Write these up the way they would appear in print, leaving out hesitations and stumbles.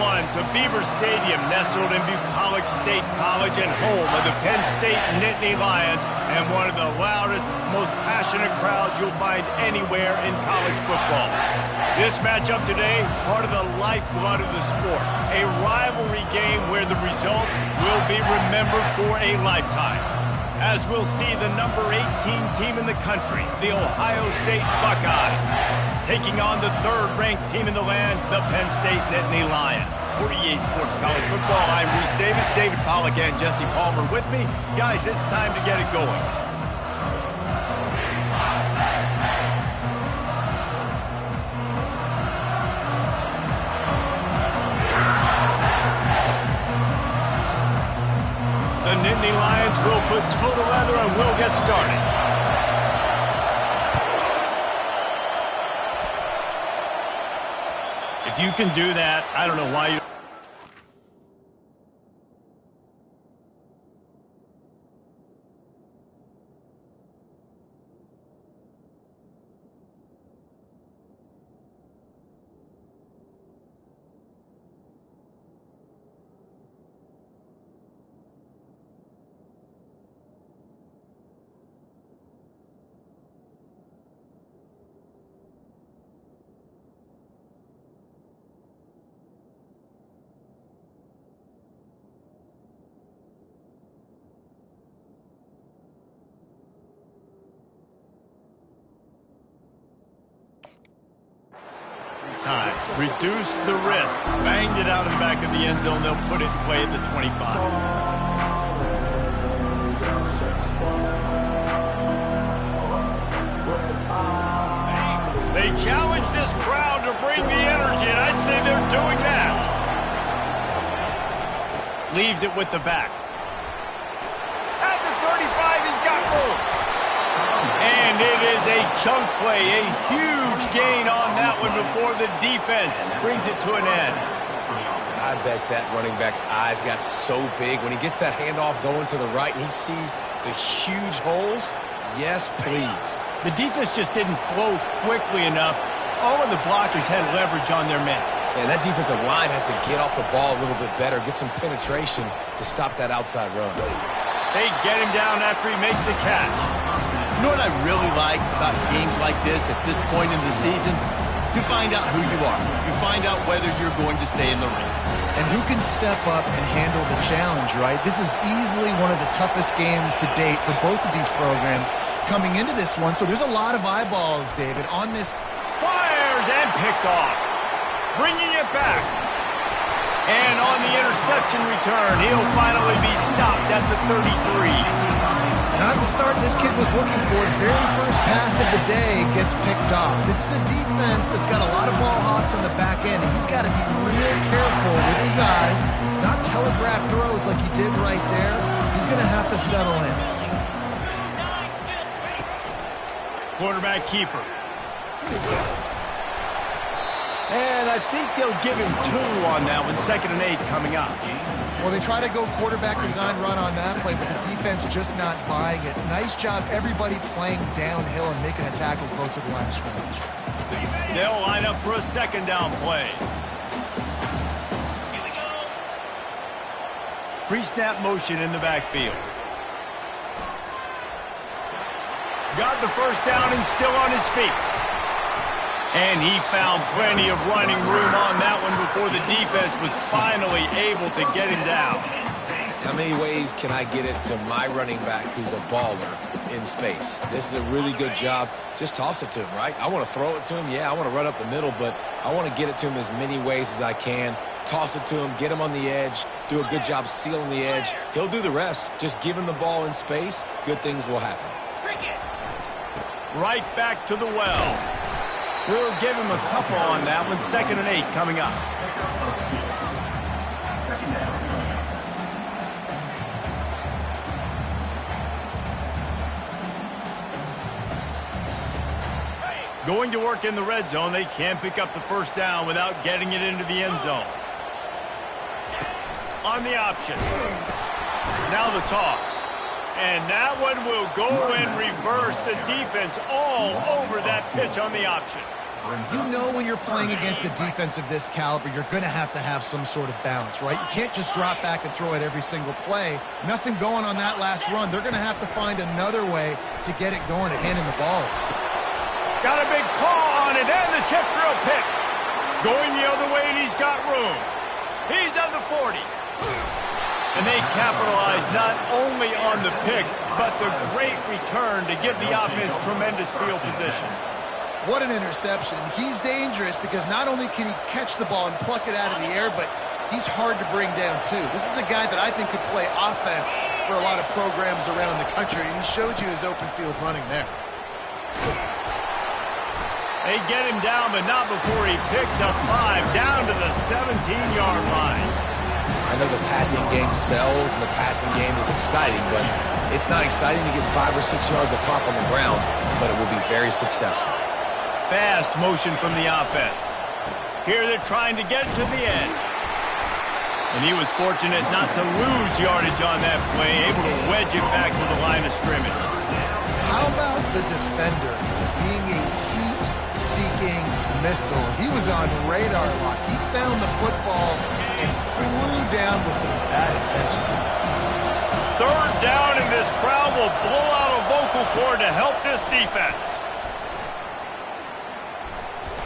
1 to Beaver Stadium, nestled in Bucolic State College and home of the Penn State Nittany Lions, and one of the loudest, most passionate crowds you'll find anywhere in college football. This matchup today, part of the lifeblood of the sport, a rivalry game where the results will be remembered for a lifetime. As we'll see the number 18 team in the country, the Ohio State Buckeyes, taking on the third-ranked team in the land, the Penn State Nittany Lions. For EA Sports College Football, I'm Reese Davis, David Pollack, and Jesse Palmer with me. Guys, it's time to get it going. The Nittany Lions will put total leather and we'll get started. If you can do that, I don't know why you... Time. Reduce the risk. Banged it out of the back of the end zone. They'll put it in play at the 25. They challenge this crowd to bring the energy, and I'd say they're doing that. Leaves it with the back. At the 35, he's got room. And it is a chunk play, a huge gain on that one before the defense brings it to an end. I bet that running back's eyes got so big when he gets that handoff going to the right and he sees the huge holes. Yes, please. The defense just didn't flow quickly enough. All of the blockers had leverage on their men. And that defensive line has to get off the ball a little bit better, get some penetration to stop that outside run. They get him down after he makes the catch. You know what I really like about games like this at this point in the season? You find out who you are. You find out whether you're going to stay in the race. And who can step up and handle the challenge, right? This is easily one of the toughest games to date for both of these programs coming into this one. So there's a lot of eyeballs, David, on this. Fires and picked off. Bringing it back. And on the interception return, he'll finally be stopped at the 33. Not the start this kid was looking for. The very first pass of the day gets picked off. This is a defense that's got a lot of ball hawks on the back end, and he's got to be real careful with his eyes, not telegraph throws like he did right there. He's going to have to settle in. Quarterback keeper. And I think they'll give him 2 on that one. 2nd and 8 coming up. Well, they try to go quarterback design run on that play, but the defense just not buying it. Nice job, everybody playing downhill and making a tackle close to the line of scrimmage. They'll line up for a 2nd down play. Pre-snap motion in the backfield. Got the first down and still on his feet. And he found plenty of running room on that one before the defense was finally able to get him down. How many ways can I get it to my running back who's a baller in space? This is a really good job. Just toss it to him, right? I want to throw it to him. Yeah, I want to run up the middle, but I want to get it to him as many ways as I can. Toss it to him, get him on the edge, do a good job sealing the edge. He'll do the rest. Just give him the ball in space, good things will happen. Right back to the well. We'll give him a couple on that one. 2nd and 8 coming up. Going to work in the red zone. They can't pick up the first down without getting it into the end zone. On the option. Now the toss. And that one will go and reverse the defense all over that pitch on the option. You know when you're playing against a defense of this caliber, you're going to have some sort of balance, right? You can't just drop back and throw it every single play. Nothing going on that last run. They're going to have to find another way to get it going and handing the ball. Got a big paw on it, and the tip throw pick. Going the other way, and he's got room. He's at the 40. And they capitalize not only on the pick, but the great return to give the offense tremendous field position. What an interception. He's dangerous because not only can he catch the ball and pluck it out of the air, but he's hard to bring down too. This is a guy that I think could play offense for a lot of programs around the country, and he showed you his open field running there. They get him down, but not before he picks up 5 down to the 17-yard line. I know the passing game sells and the passing game is exciting, but it's not exciting to get 5 or 6 yards of pop on the ground, but it will be very successful. Fast motion from the offense. Here they're trying to get to the edge. And he was fortunate not to lose yardage on that play, able to wedge it back to the line of scrimmage. How about the defender being a heat-seeking missile? He was on radar lock. He found the football and flew down with some bad intentions. 3rd down, and this crowd will blow out a vocal cord to help this defense.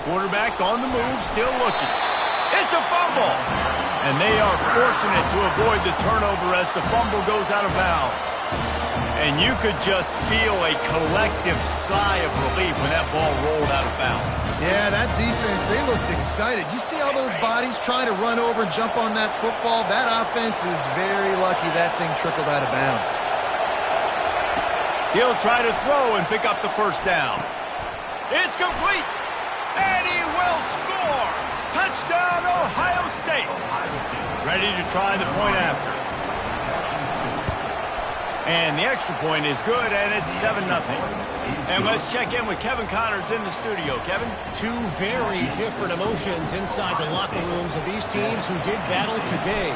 Quarterback on the move, still looking. It's a fumble! And they are fortunate to avoid the turnover as the fumble goes out of bounds. And you could just feel a collective sigh of relief when that ball rolled out of bounds. Yeah, that defense, they looked excited. You see all those bodies trying to run over and jump on that football? That offense is very lucky that thing trickled out of bounds. He'll try to throw and pick up the 1st down. It's complete! And he will score! Touchdown, Ohio State! Ready to try the point after. And the extra point is good, and it's 7-0. And let's check in with Kevin Connors in the studio. Kevin? 2 very different emotions inside the locker rooms of these teams who did battle today.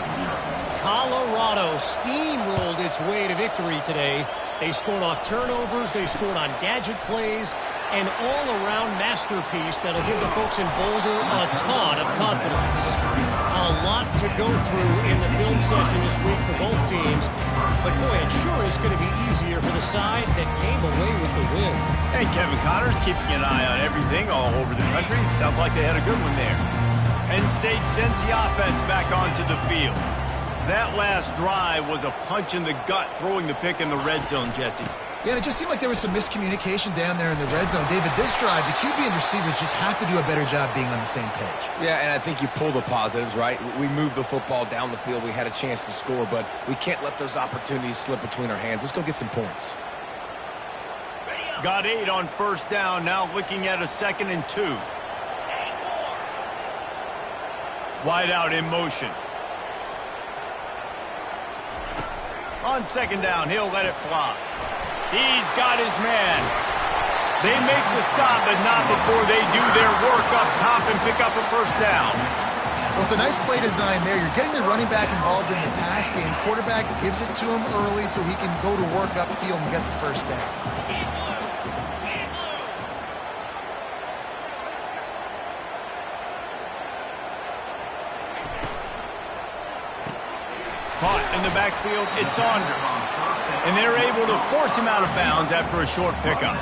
Colorado steamrolled its way to victory today. They scored off turnovers, they scored on gadget plays, an all-around masterpiece that'll give the folks in Boulder a ton of confidence. A lot to go through in the film session this week for both teams, but boy, it sure is going to be easier for the side that came away with the win. And Kevin Connors keeping an eye on everything all over the country. Sounds like they had a good one there. Penn State sends the offense back onto the field. That last drive was a punch in the gut, throwing the pick in the red zone, Jesse. Yeah, and it just seemed like there was some miscommunication down there in the red zone. David, this drive, the QB and receivers just have to do a better job being on the same page. Yeah, and I think you pull the positives, right? We moved the football down the field. We had a chance to score, but we can't let those opportunities slip between our hands. Let's go get some points. Got 8 on 1st down, now looking at a 2nd and 2. Wide out in motion. On 2nd down, he'll let it fly. He's got his man. They make the stop, but not before they do their work up top and pick up a 1st down. Well, it's a nice play design there. You're getting the running back involved in the pass game. Quarterback gives it to him early so he can go to work upfield and get the 1st down. Caught in the backfield, it's Saunders. And they're able to force him out of bounds after a short pickup.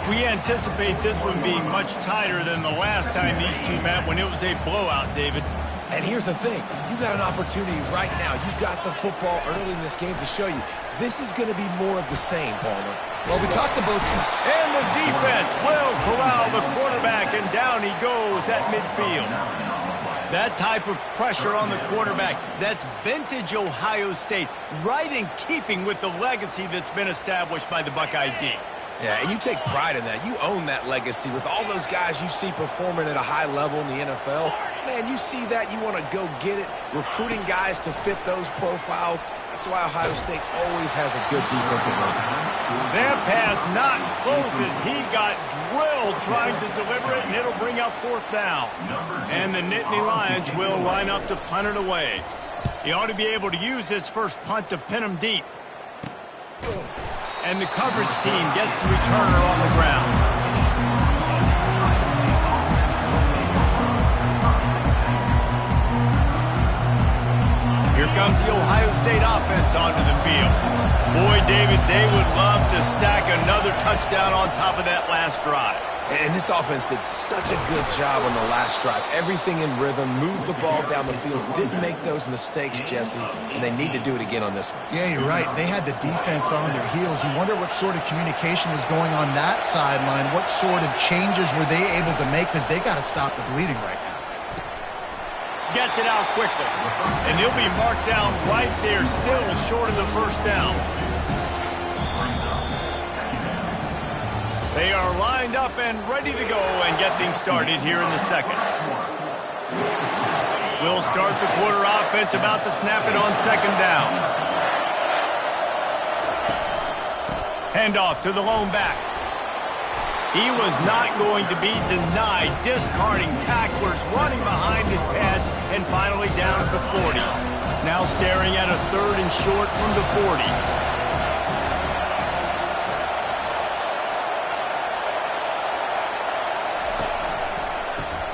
We anticipate this one being much tighter than the last time these two met when it was a blowout, David. And here's the thing. You got an opportunity right now. You got the football early in this game to show you. This is going to be more of the same, Palmer. Well, we talked to both. And the defense will corral the quarterback, and down he goes at midfield. That type of pressure on the quarterback, that's vintage Ohio State, right in keeping with the legacy that's been established by the Buckeye D. Yeah, and you take pride in that. You own that legacy with all those guys you see performing at a high level in the NFL. Man, you see that, you want to go get it, recruiting guys to fit those profiles. That's why Ohio State always has a good defensive line. That pass not close as he got drilled trying to deliver it, and it'll bring up 4th down. And the Nittany Lions will line up to punt it away. He ought to be able to use his first punt to pin him deep. And the coverage team gets the returner on the ground. comes the Ohio State offense onto the field. Boy, David, they would love to stack another touchdown on top of that last drive. And this offense did such a good job on the last drive. Everything in rhythm, moved the ball down the field, didn't make those mistakes, Jesse, and they need to do it again on this one. Yeah, you're right. They had the defense on their heels. You wonder what sort of communication was going on that sideline. What sort of changes were they able to make, because they got to stop the bleeding right now. Gets it out quickly, and he'll be marked down right there, still short of the first down. They are lined up and ready to go and get things started here in the second. We'll start the quarter offense, about to snap it on second down. Handoff to the lone back. He was not going to be denied, discarding tacklers, running behind his pads, and finally down at the 40. Now staring at a third and short from the 40.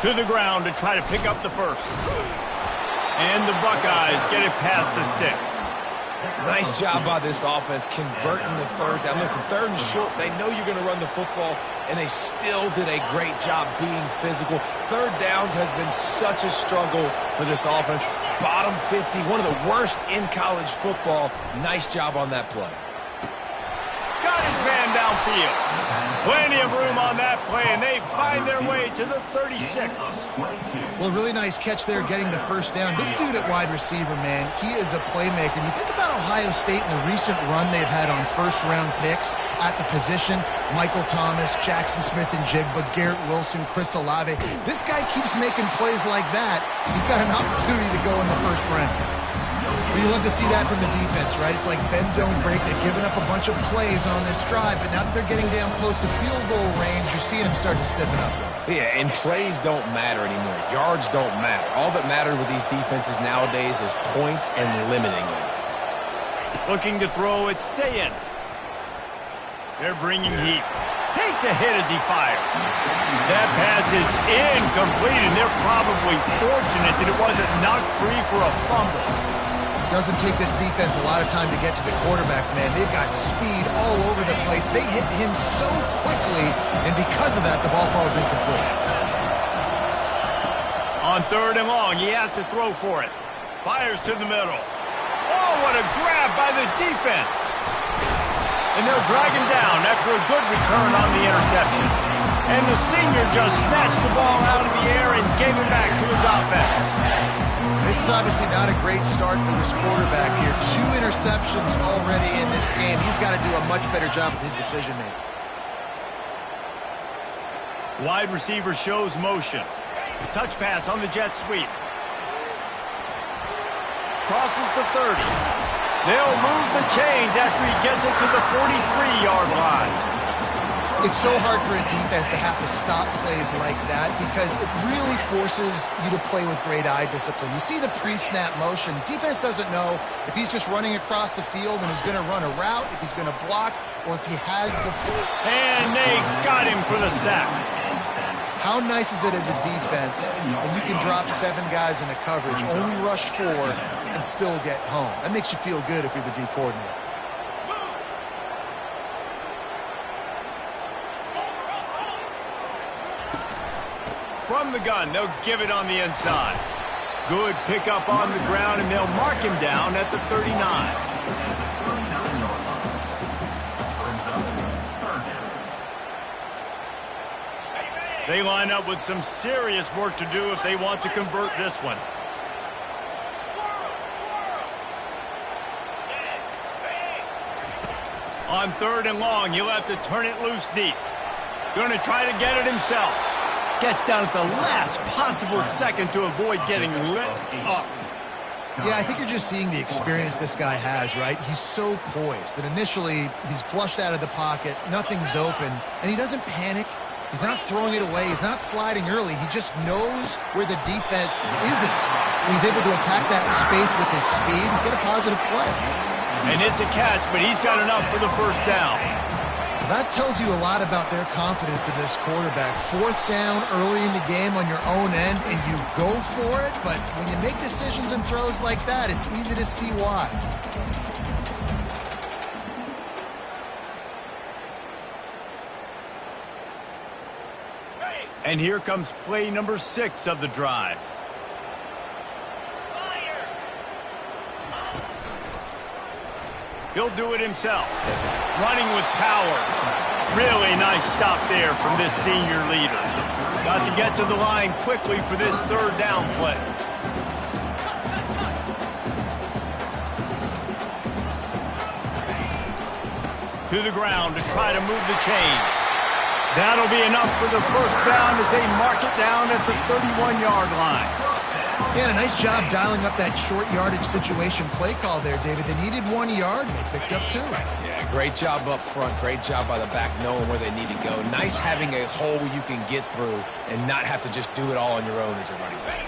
To the ground to try to pick up the first. And the Buckeyes get it past the sticks. Nice job by this offense converting the third down. Listen, third and short, they know you're going to run the football, and they still did a great job being physical. Third downs has been such a struggle for this offense. Bottom 50, one of the worst in college football. Nice job on that play. Got his man downfield. Plenty of room on that play, and they find their way to the 36. Well, really nice catch there getting the first down. This dude at wide receiver, man, he is a playmaker. And you think about Ohio State and the recent run they've had on first-round picks at the position. Michael Thomas, Jackson Smith and Jigba, Garrett Wilson, Chris Olave. This guy keeps making plays like that. He's got an opportunity to go in the first round. Well, you love to see that from the defense, right? It's like bend, don't break. They've given up a bunch of plays on this drive, but now that they're getting down close to field goal range, you're seeing them start to stiffen up. Yeah, and plays don't matter anymore. Yards don't matter. All that matters with these defenses nowadays is points and limiting them. Looking to throw, it's Sayin. They're bringing heat. Takes a hit as he fires. That pass is incomplete, and they're probably fortunate that it wasn't knocked free for a fumble. Doesn't take this defense a lot of time to get to the quarterback, man. They've got speed all over the place. They hit him so quickly, and because of that, the ball falls incomplete. On third and long, he has to throw for it. Fires to the middle. Oh, what a grab by the defense. And they'll drag him down after a good return on the interception. And the senior just snatched the ball out of the air and gave it back to his offense. This is obviously not a great start for this quarterback here. 2 interceptions already in this game. He's got to do a much better job with his decision-making. Wide receiver shows motion. Touch pass on the jet sweep. Crosses the 30. They'll move the chains after he gets it to the 43-yard line. It's so hard for a defense to have to stop plays like that because it really forces you to play with great eye discipline. You see the pre-snap motion. Defense doesn't know if he's just running across the field and is going to run a route, if he's going to block, or if he has the... And they got him for the sack. How nice is it as a defense when you can drop 7 guys in a coverage, only rush 4, and still get home? That makes you feel good if you're the D coordinator. From the gun, they'll give it on the inside. Good pickup on the ground, and they'll mark him down at the 39. They line up with some serious work to do if they want to convert this one. On third and long, he'll have to turn it loose deep. Going to try to get it himself. Gets down at the last possible second to avoid getting lit up. Yeah, I think you're just seeing the experience this guy has, right? He's so poised that initially he's flushed out of the pocket, nothing's open, and he doesn't panic. He's not throwing it away. He's not sliding early. He just knows where the defense isn't. And he's able to attack that space with his speed and get a positive play. And it's a catch, but he's got enough for the first down. That tells you a lot about their confidence in this quarterback. Fourth down early in the game on your own end, and you go for it, but when you make decisions and throws like that, it's easy to see why. And here comes play number 6 of the drive. He'll do it himself. Running with power. Really nice stop there from this senior leader. Got to get to the line quickly for this third down play. To the ground to try to move the chains. That'll be enough for the first down as they mark it down at the 31-yard line. Yeah, and a nice job dialing up that short yardage situation play call there, David. They needed 1 yard, and they picked up 2. Yeah, great job up front. Great job by the back knowing where they need to go. Nice having a hole you can get through and not have to just do it all on your own as a running back.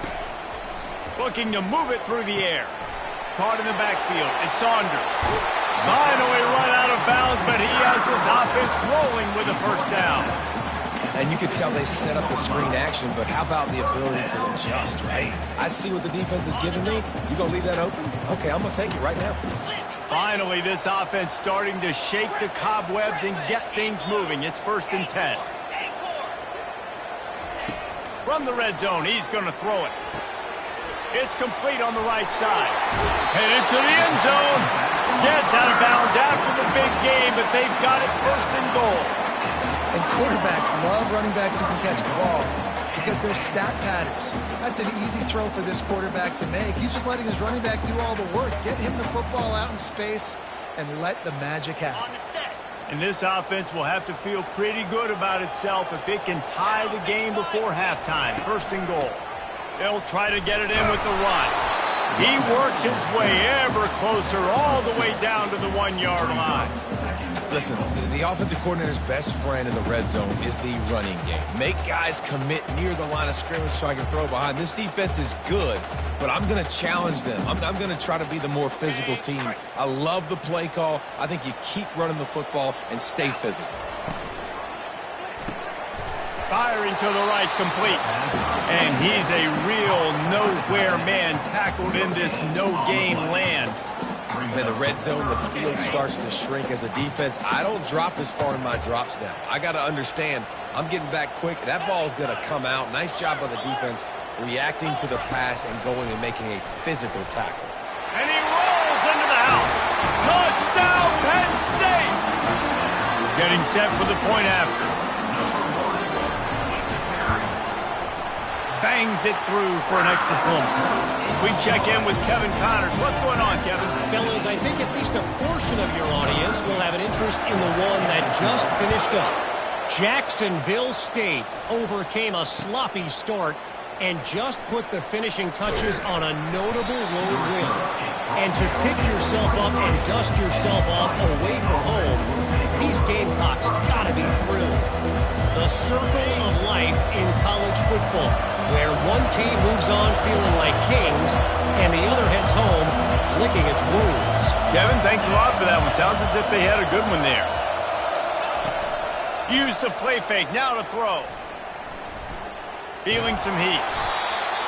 Looking to move it through the air. Caught in the backfield. It's Saunders. Finally run out of bounds, but he has this offense rolling with a first down. And you can tell they set up the screen action, but how about the ability to adjust, right? I see what the defense is giving me. You going to leave that open? Okay, I'm going to take it right now. Finally, this offense starting to shake the cobwebs and get things moving. It's 1st and 10. From the red zone, he's going to throw it. It's complete on the right side. Headed to the end zone. Gets out of bounds after the big game, but they've got it 1st and goal. And quarterbacks love running backs who can catch the ball because they're stat patters. That's an easy throw for this quarterback to make. He's just letting his running back do all the work. Get him the football out in space and let the magic happen. And this offense will have to feel pretty good about itself if it can tie the game before halftime. 1st and goal. They'll try to get it in with the run. He works his way ever closer all the way down to the 1-yard line. Listen, the offensive coordinator's best friend in the red zone is the running game. Make guys commit near the line of scrimmage so I can throw behind. This defense is good, but I'm going to challenge them. I'm going to try to be the more physical team. I love the play call. I think you keep running the football and stay physical. Firing to the right, complete. And he's a real nowhere man tackled in this no-game land. In the red zone, the field starts to shrink as a defense. I don't drop as far in my drops now. I got to understand, I'm getting back quick. That ball's going to come out. Nice job by the defense reacting to the pass and going and making a physical tackle. And he rolls into the house. Touchdown, Penn State! Getting set for the point after. Bangs it through for an extra point. We check in with Kevin Connors. What's going on, Kevin? Fellas, I think at least a portion of your audience will have an interest in the one that just finished up. Jacksonville State overcame a sloppy start and just put the finishing touches on a notable road win. And to pick yourself up and dust yourself off away from home, these Gamecocks gotta be thrilled. The circle of life in college football, where one team moves on feeling like kings and the other heads home licking its wounds. Kevin, thanks a lot for that one. Sounds as if they had a good one there. Use the play fake, now to throw. Feeling some heat.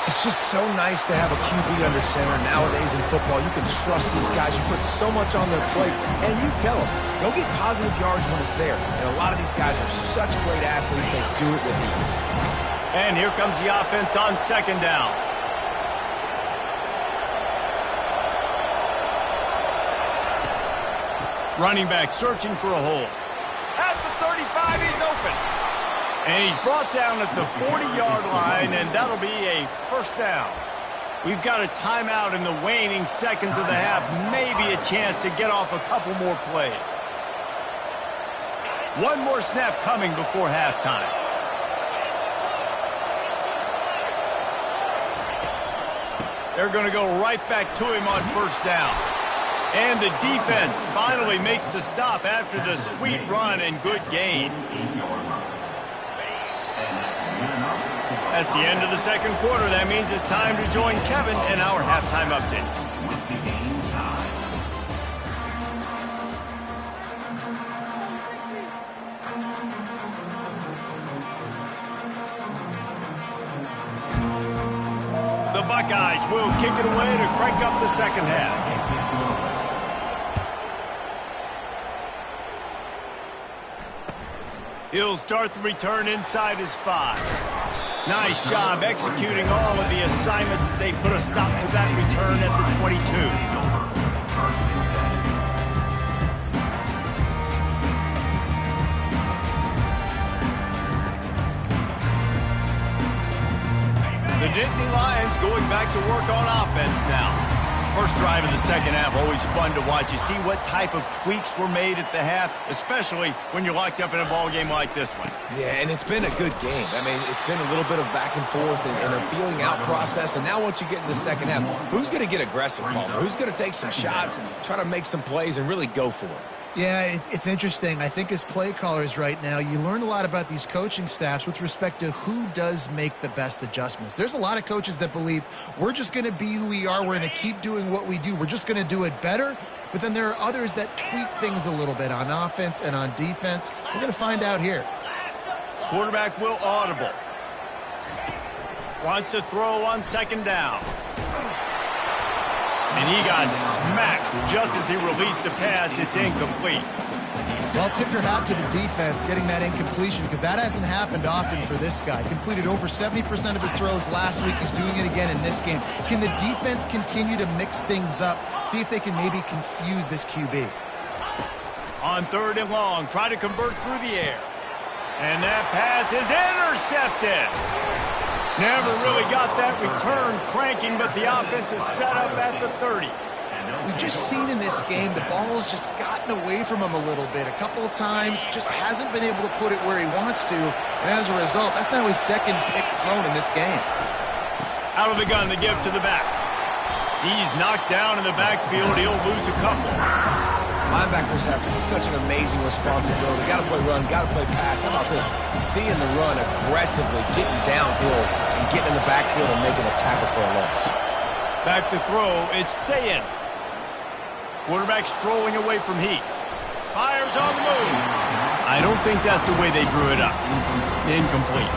It's just so nice to have a QB under center nowadays in football. You can trust these guys. You put so much on their plate, and you tell them, go get positive yards when it's there. And a lot of these guys are such great athletes, they do it with ease. And here comes the offense on 2nd down. Running back searching for a hole. At the 35, he's open. And he's brought down at the 40-yard line, and that'll be a 1st down. We've got a timeout in the waning seconds of the half. Maybe a chance to get off a couple more plays. One more snap coming before halftime. They're going to go right back to him on 1st down. And the defense finally makes the stop after the sweet run and good gain. That's the end of the 2nd quarter. That means it's time to join Kevin in our halftime update. Buckeyes will kick it away to crank up the second half. He'll start the return inside his 5. Nice job executing all of the assignments as they put a stop to that return at the 22. The Nittany Lions going back to work on offense now. First drive of the second half, always fun to watch. You see what type of tweaks were made at the half, especially when you're locked up in a ball game like this one. Yeah, and it's been a good game. I mean, it's been a little bit of back and forth and a feeling out process. And now once you get in the second half, who's going to get aggressive, Palmer? Who's going to take some shots, try to make some plays, and really go for it? Yeah, it's interesting. I think as play callers right now, you learn a lot about these coaching staffs with respect to who does make the best adjustments. There's a lot of coaches that believe we're just going to be who we are. We're going to keep doing what we do. We're just going to do it better. But then there are others that tweak things a little bit on offense and on defense. We're going to find out here. Quarterback will audible. Wants to throw on second down. And he got smacked just as he released the pass. It's incomplete. Well, tip your hat to the defense getting that incompletion because that hasn't happened often for this guy. Completed over 70% of his throws last week. He's doing it again in this game. Can the defense continue to mix things up? See if they can maybe confuse this QB. On 3rd and long, try to convert through the air. And that pass is intercepted. Never really got that return cranking, but the offense is set up at the 30. We've just seen in this game the ball's just gotten away from him a little bit. A couple of times, just hasn't been able to put it where he wants to. And as a result, that's now his second pick thrown in this game. Out of the gun, the give to the back. He's knocked down in the backfield. He'll lose a couple. Linebackers have such an amazing responsibility. Got to play run, got to play pass. How about this? Seeing the run aggressively, getting downhill, and getting in the backfield and making a tackle for a loss. Back to throw, it's Sayin. Quarterback strolling away from Heat. Fires on the move. I don't think that's the way they drew it up. Incomplete.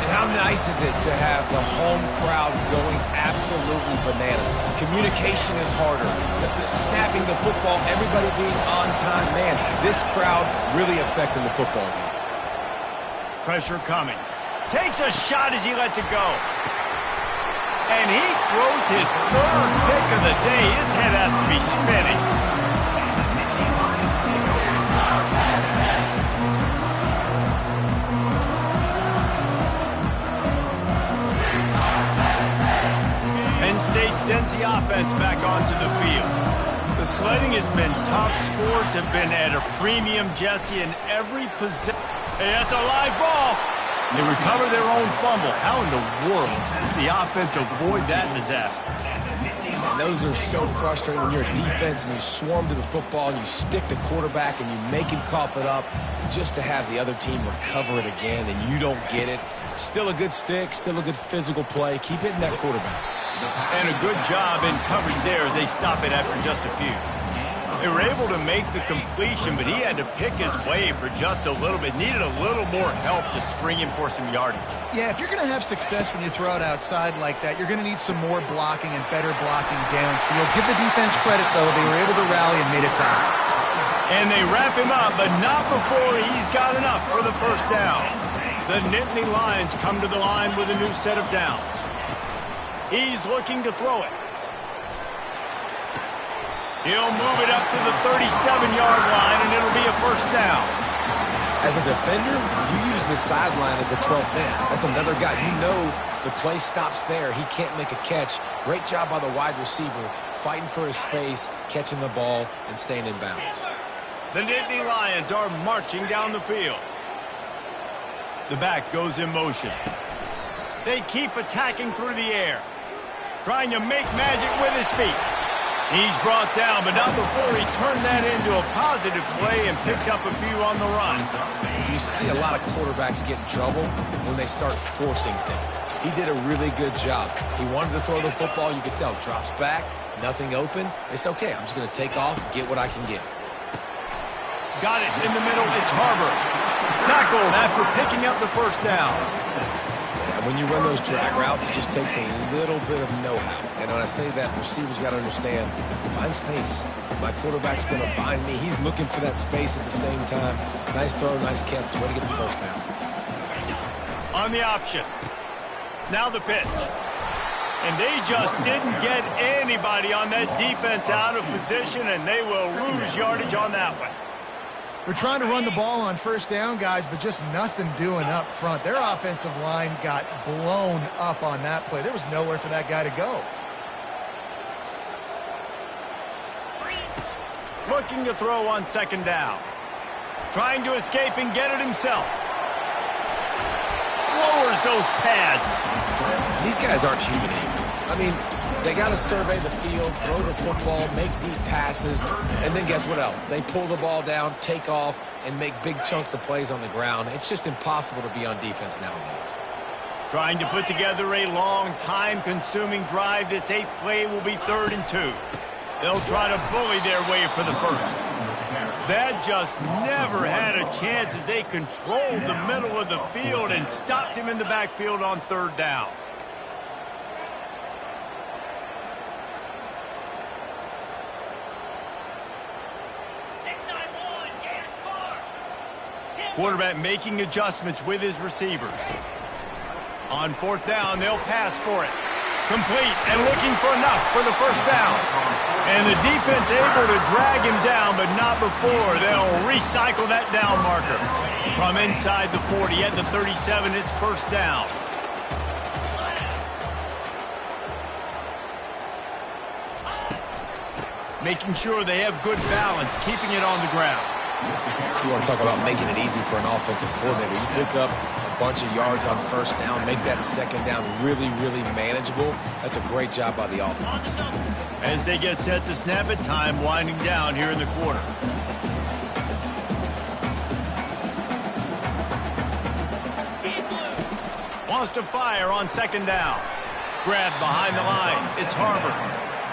And how nice is it to have the home crowd going absolutely bananas? Communication is harder. The snapping the football, everybody being on time. Man, this crowd really affecting the football game. Pressure coming. Takes a shot as he lets it go. And he throws his 3rd pick of the day. His head has to be spinning. Penn State sends the offense back onto the field. The sledding has been tough. Scores have been at a premium, Jesse, in every position. Hey, that's a live ball. They recover their own fumble. How in the world did the offense avoid that disaster? And those are so frustrating when you're a defense and you swarm to the football and you stick the quarterback and you make him cough it up just to have the other team recover it again and you don't get it. Still a good stick, still a good physical play. Keep hitting that quarterback. And a good job in coverage there as they stop it after just a few. They were able to make the completion, but he had to pick his way for just a little bit. Needed a little more help to spring him for some yardage. Yeah, if you're going to have success when you throw it outside like that, you're going to need some more blocking and better blocking downfield. Give the defense credit, though. They were able to rally and made it tough. And they wrap him up, but not before he's got enough for the first down. The Nittany Lions come to the line with a new set of downs. He's looking to throw it. He'll move it up to the 37-yard line, and it'll be a first down. As a defender, you use the sideline as the 12th man. That's another guy. You know the play stops there. He can't make a catch. Great job by the wide receiver, fighting for his space, catching the ball, and staying in bounds. The Nittany Lions are marching down the field. The back goes in motion. They keep attacking through the air, trying to make magic with his feet. He's brought down, but not before he turned that into a positive play and picked up a few on the run. You see a lot of quarterbacks get in trouble when they start forcing things. He did a really good job. He wanted to throw the football. You could tell. Drops back, nothing open. It's okay. I'm just going to take off, get what I can get. Got it in the middle. It's Harbor. Tackled after picking up the first down. And when you run those drag routes, it just takes a little bit of know-how. And when I say that, the receivers got to understand, find space. My quarterback's going to find me. He's looking for that space at the same time. Nice throw, nice catch. Way to get the first down. On the option. Now the pitch. And they just didn't get anybody on that defense out of position, and they will lose yardage on that one. They're trying to run the ball on first down, guys, but just nothing doing up front. Their offensive line got blown up on that play. There was nowhere for that guy to go. Looking to throw on second down. Trying to escape and get it himself. Lowers those pads. These guys aren't human anymore. I mean, they got to survey the field, throw the football, make deep passes, and then guess what else? They pull the ball down, take off, and make big chunks of plays on the ground. It's just impossible to be on defense nowadays. Trying to put together a long, time-consuming drive. This 8th play will be 3rd and 2. They'll try to bully their way for the first. That just never had a chance as they controlled the middle of the field and stopped him in the backfield on 3rd down. Quarterback making adjustments with his receivers. On 4th down, they'll pass for it. Complete and looking for enough for the first down. And the defense able to drag him down, but not before. They'll recycle that down marker. From inside the 40 at the 37, it's first down. Making sure they have good balance, keeping it on the ground. You want to talk about making it easy for an offensive coordinator. You pick up a bunch of yards on first down, make that second down really, really manageable. That's a great job by the offense. As they get set to snap it, time winding down here in the quarter. Wants to fire on second down. Grabbed behind the line. It's Harbor.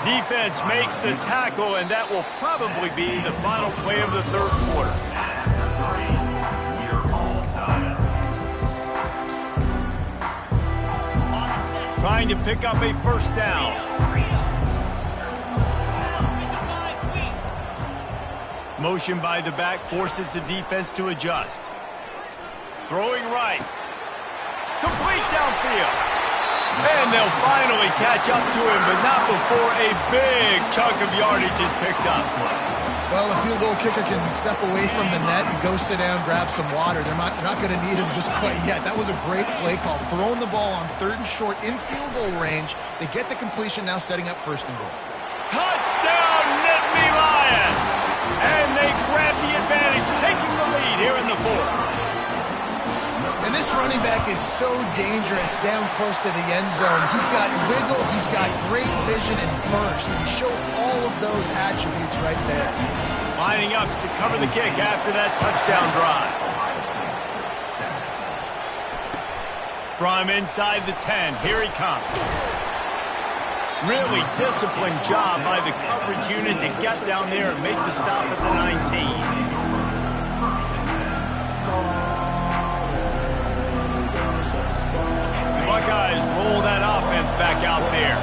Defense makes the tackle, and that will probably be the final play of the 3rd quarter. Trying to pick up a first down. Motion by the back forces the defense to adjust. Throwing right. Complete downfield. And they'll finally catch up to him, but not before a big chunk of yardage is picked up. Well, the field goal kicker can step away from the net and go sit down, grab some water. They're not going to need him just quite yet. That was a great play call. Throwing the ball on 3rd and short in field goal range. They get the completion, now setting up 1st and goal. Touchdown, Nittany Lions! And they grab the advantage, taking the lead here in the 4th. And this running back is so dangerous down close to the end zone. He's got wiggle, he's got great vision and burst. And he showed all of those attributes right there. Lining up to cover the kick after that touchdown drive. From inside the 10, here he comes. Really disciplined job by the coverage unit to get down there and make the stop at the 19. Buckeyes roll that offense back out there.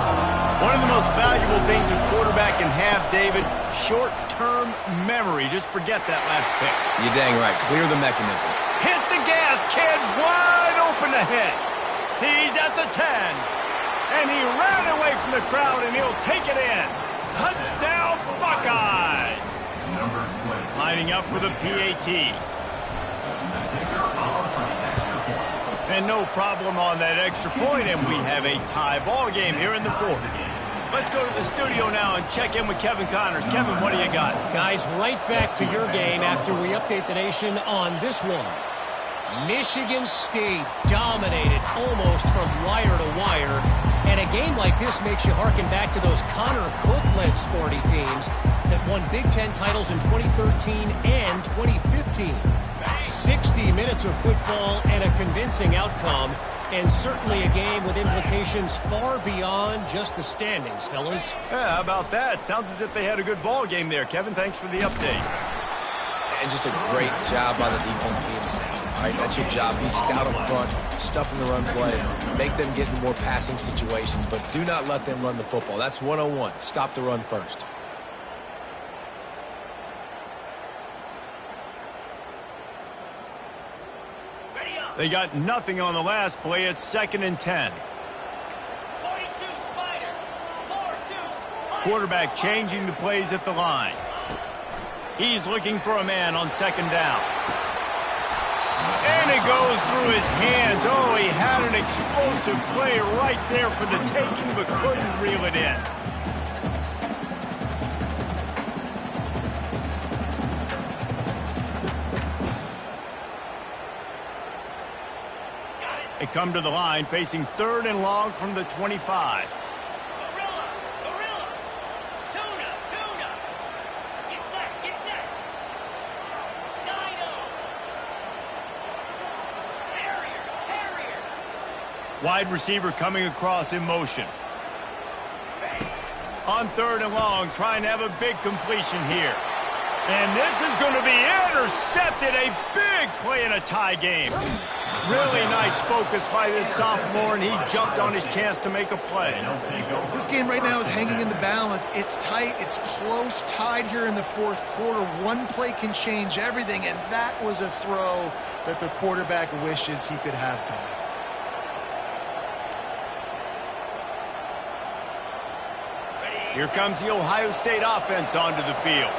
One of the most valuable things a quarterback can have, David, short-term memory. Just forget that last pick. You're dang right. Clear the mechanism. Hit the gas, kid. Wide open ahead. He's at the 10. And he ran away from the crowd, and he'll take it in. Touchdown, Buckeyes. Lining up for the PAT. And no problem on that extra point, and we have a tie ball game here in the 4th. Let's go to the studio now and check in with Kevin Connors. Kevin, what do you got? Guys, right back to your game after we update the nation on this one. Michigan State dominated almost from wire to wire. And a game like this makes you harken back to those Connor Cook-led sporty teams that won Big Ten titles in 2013 and 2015. 60 minutes of football and a convincing outcome, and certainly a game with implications far beyond just the standings, fellas. Yeah, how about that? Sounds as if they had a good ball game there. Kevin, thanks for the update. And just a great job by the defense being stout. All right, that's your job. Be stout up front, stuff in the run play, make them get into more passing situations, but do not let them run the football. That's 101. Stop the run first. They got nothing on the last play. It's 2nd and 10. Quarterback changing the plays at the line. He's looking for a man on 2nd down. And it goes through his hands. Oh, he had an explosive play right there for the taking, but couldn't reel it in. They come to the line facing 3rd and long from the 25. Wide receiver coming across in motion. On 3rd and long, trying to have a big completion here. And this is going to be intercepted. A big play in a tie game. Really nice focus by this sophomore, and he jumped on his chance to make a play. This game right now is hanging in the balance. It's tight. It's close, tied here in the 4th quarter. One play can change everything, and that was a throw that the quarterback wishes he could have back. Here comes the Ohio State offense onto the field.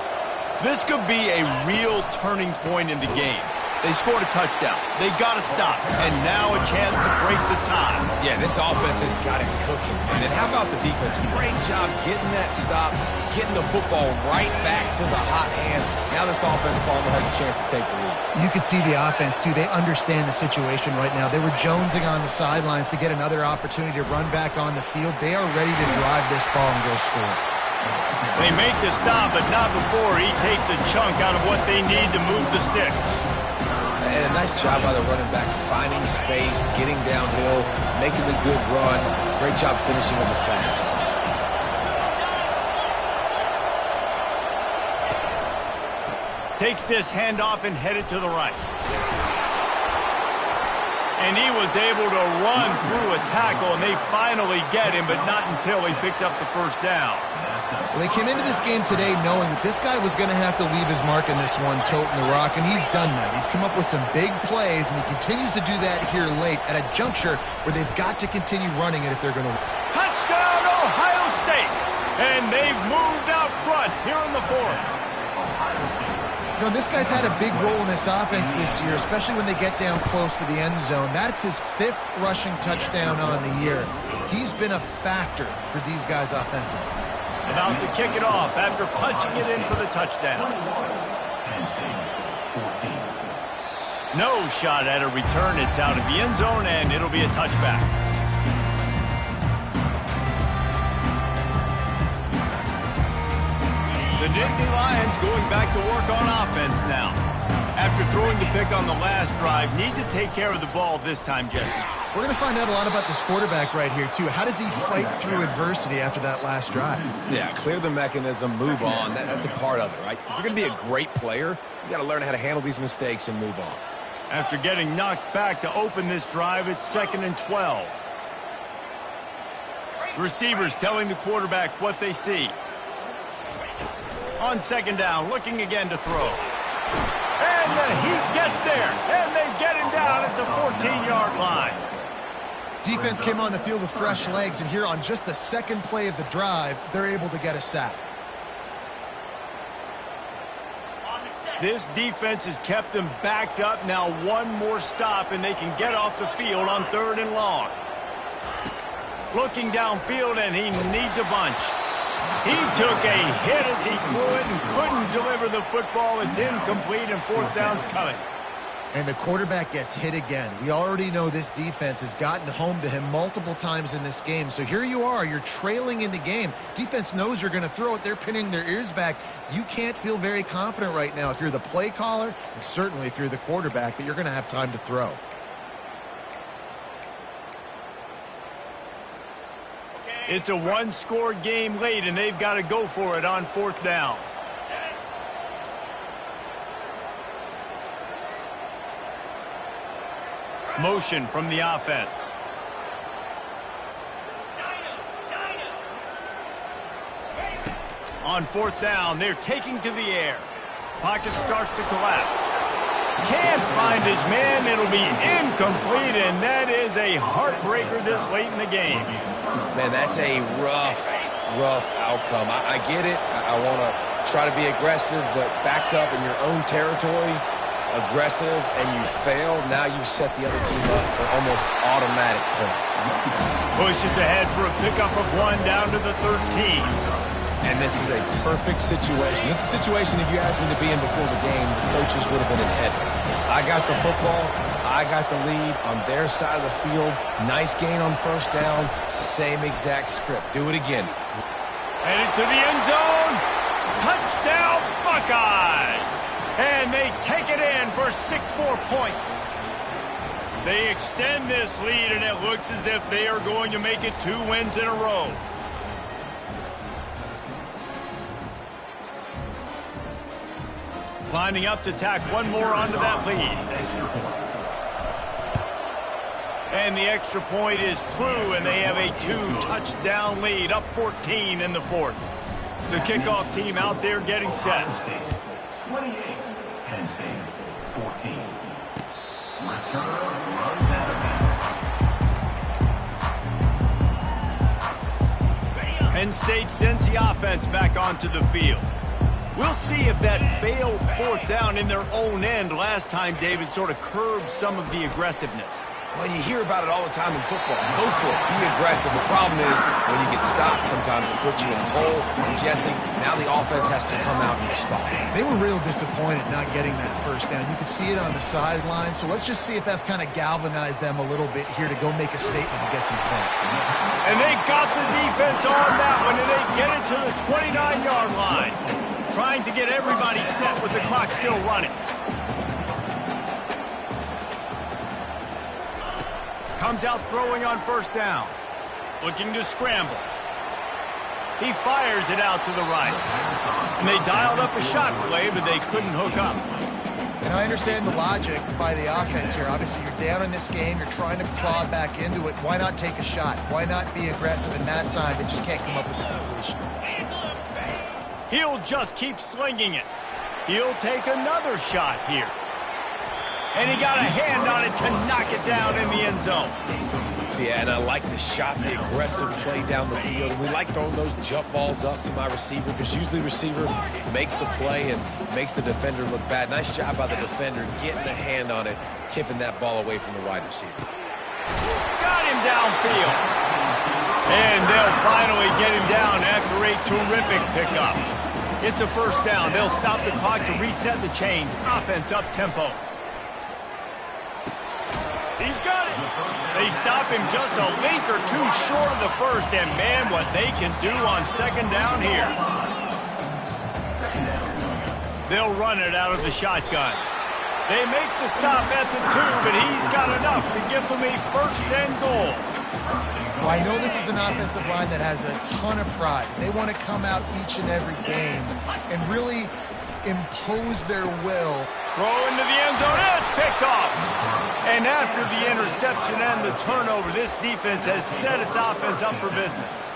This could be a real turning point in the game. They scored a touchdown. They got to stop. And now a chance to break the tie. Yeah, this offense has got it cooking, man. And how about the defense? Great job getting that stop, getting the football right back to the hot hand. Now this offense, Palmer, has a chance to take the lead. You can see the offense, too. They understand the situation right now. They were jonesing on the sidelines to get another opportunity to run back on the field. They are ready to drive this ball and go score. They make the stop, but not before he takes a chunk out of what they need to move the sticks. And a nice job by the running back, finding space, getting downhill, making the good run. Great job finishing with his pass. Takes this handoff and headed to the right. And he was able to run through a tackle, and they finally get him, but not until he picks up the 1st down. Well, they came into this game today knowing that this guy was going to have to leave his mark in this one, toting the rock, and he's done that. He's come up with some big plays, and he continues to do that here late at a juncture where they've got to continue running it if they're going to win. Touchdown, Ohio State! And they've moved out front here in the 4th. You know, this guy's had a big role in this offense this year, especially when they get down close to the end zone. That's his 5th rushing touchdown on the year. He's been a factor for these guys offensively. About to kick it off after punching it in for the touchdown. No shot at a return. It's out of the end zone, and it'll be a touchback. The Nittany Lions going back to work on offense now. After throwing the pick on the last drive, need to take care of the ball this time, Jesse. We're going to find out a lot about this quarterback right here, too. How does he fight through adversity after that last drive? Yeah, clear the mechanism, move on. That's a part of it, right? If you're going to be a great player, you got to learn how to handle these mistakes and move on. After getting knocked back to open this drive, it's 2nd and 12. Receivers telling the quarterback what they see. On 2nd down, looking again to throw. And the heat gets there, and they get him down at the 14-yard line. Defense came on the field with fresh legs, and here on just the 2nd play of the drive, they're able to get a sack. This defense has kept them backed up. Now one more stop, and they can get off the field on 3rd and long. Looking downfield, and he needs a bunch. He took a hit as he threw it and couldn't deliver the football. It's incomplete, and 4th down's coming. And the quarterback gets hit again. We already know this defense has gotten home to him multiple times in this game. So here you are. You're trailing in the game. Defense knows you're going to throw it. They're pinning their ears back. You can't feel very confident right now if you're the play caller, and certainly if you're the quarterback, that you're going to have time to throw. It's a one-score game late, and they've got to go for it on 4th down. Motion from the offense. On fourth down, they're taking to the air. Pocket starts to collapse. Can't find his man. It'll be incomplete, and that is a heartbreaker this late in the game. Man, that's a rough outcome. I get it. I want to try to be aggressive, but backed up in your own territory, aggressive, and you fail, now you've set the other team up for almost automatic points. Pushes ahead for a pickup of 1 down to the 13. And this is a perfect situation. This is a situation, if you asked me to be in before the game, the coaches would have been in heaven. I got the football. I got the lead on their side of the field. Nice gain on first down. Same exact script. Do it again. Headed to the end zone. Touchdown, Buckeyes! And they take it in for 6 more points. They extend this lead, and it looks as if they are going to make it 2 wins in a row. Lining up to tack 1 more onto that lead. And the extra point is true, and they have a 2-touchdown lead, up 14 in the 4th. The kickoff team out there getting set. 28, Penn State, 14. Return runs out of bounds. Penn State sends the offense back onto the field. We'll see if that failed 4th down in their own end last time, David, sort of curbed some of the aggressiveness. Well, you hear about it all the time in football. Go for it. Be aggressive. The problem is when you get stopped, sometimes it puts you in the hole. And Jesse, now the offense has to come out and respond. They were real disappointed not getting that first down. You could see it on the sideline. So let's just see if that's kind of galvanized them a little bit here to go make a statement and get some points. And they got the defense on that one, and they get it to the 29-yard line. Trying to get everybody set with the clock still running. Comes out throwing on first down. Looking to scramble. He fires it out to the right. And they dialed up a shot play, but they couldn't hook up. And I understand the logic by the offense here. Obviously, you're down in this game. You're trying to claw back into it. Why not take a shot? Why not be aggressive in that time? They just can't come up with the completion. He'll just keep slinging it. He'll take another shot here. And he got a hand on it to knock it down in the end zone. Yeah, and I like the shot, the aggressive play down the field. We like throwing those jump balls up to my receiver because usually the receiver makes the play and makes the defender look bad. Nice job by the defender getting a hand on it, tipping that ball away from the wide receiver. Got him downfield. And they'll finally get him down after a terrific pickup. It's a first down. They'll stop the clock to reset the chains. Offense up tempo. He's got it. They stop him just a link or 2 short of the first, and man, what they can do on second down here. They'll run it out of the shotgun. They make the stop at the 2, but he's got enough to give them a first and goal. Well, I know this is an offensive line that has a ton of pride. They want to come out each and every game and really impose their will. Throw into the end zone, and it's picked off. And after the interception and the turnover, this defense has set its offense up for business.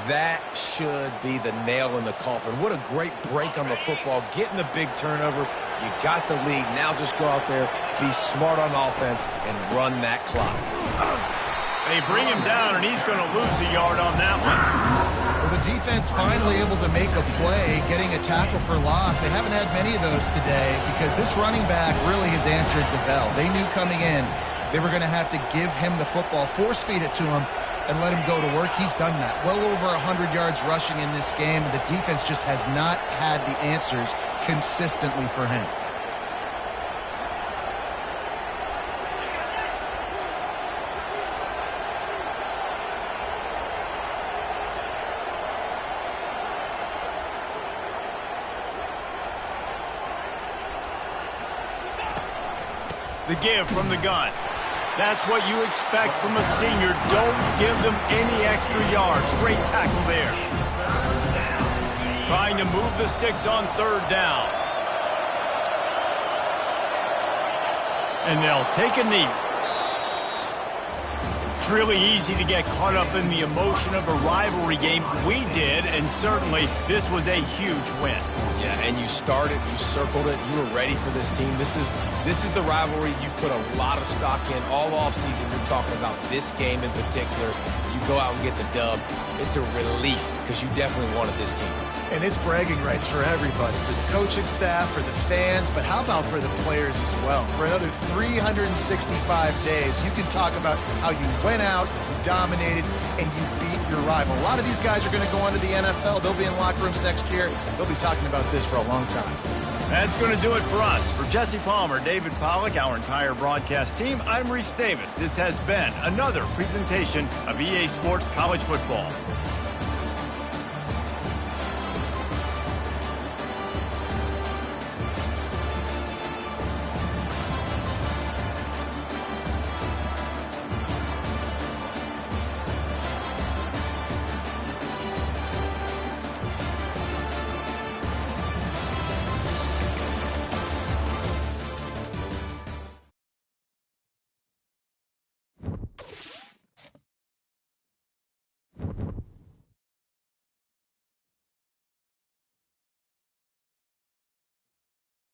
That should be the nail in the coffin. What a great break on the football. Getting the big turnover. You got the lead. Now just go out there, be smart on offense, and run that clock. They bring him down, and he's going to lose a yard on that one. Well, the defense finally able to make a play, getting a tackle for loss. They haven't had many of those today because this running back really has answered the bell. They knew coming in they were going to have to give him the football, force-feed it to him, and let him go to work. He's done that. Well over 100 yards rushing in this game. The defense just has not had the answers consistently for him. The give from the gun. That's what you expect from a senior. Don't give them any extra yards. Great tackle there. Trying to move the sticks on third down. And they'll take a knee. It's really easy to get caught up in the emotion of a rivalry game. We did, and certainly this was a huge win. Yeah, and you started, you circled it, you were ready for this team. This is the rivalry you put a lot of stock in all offseason. You're talking about this game in particular. You go out and get the dub. It's a relief because you definitely wanted this team. And it's bragging rights for everybody, for the coaching staff, for the fans, but how about for the players as well? For another 365 days, you can talk about how you went out, you dominated, and you beat your rival. A lot of these guys are going to go on to the NFL. They'll be in locker rooms next year. They'll be talking about this for a long time. That's going to do it for us. For Jesse Palmer, David Pollack, our entire broadcast team, I'm Reese Davis. This has been another presentation of EA Sports College Football.